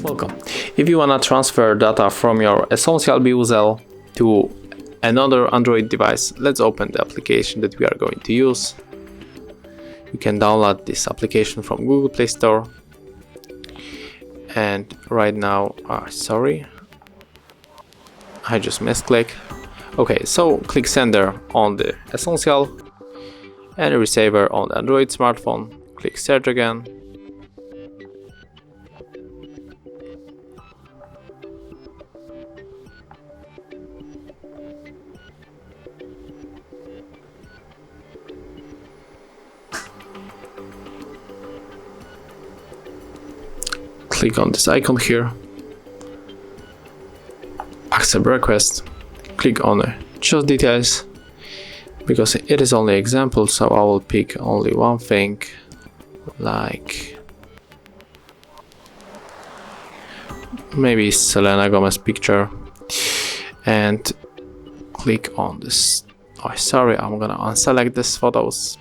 Welcome. If you wanna transfer data from your ESSENTIELB Wooze L to another Android device, let's open the application that we are going to use. You can download this application from Google Play Store. And right now, sorry, I just misclick. Okay, so click Sender on the Essential and Receiver on the Android smartphone. Click Search again. Click on this icon here. Accept request. Click on Choose Details. Because it is only example, so I will pick only one thing, like maybe Selena Gomez picture, and click on this. Oh, sorry, I'm gonna unselect these photos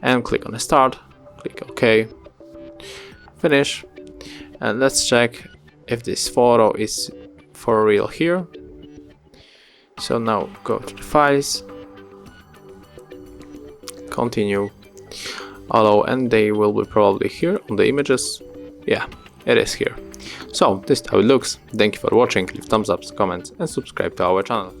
and click on the Start. Click OK. Finish. And let's check if this photo is for real here. So now go to the files, continue, allow, and they will be probably here on the images. Yeah, it is here. So this is how it looks. Thank you for watching. Leave thumbs up, comments, and subscribe to our channel.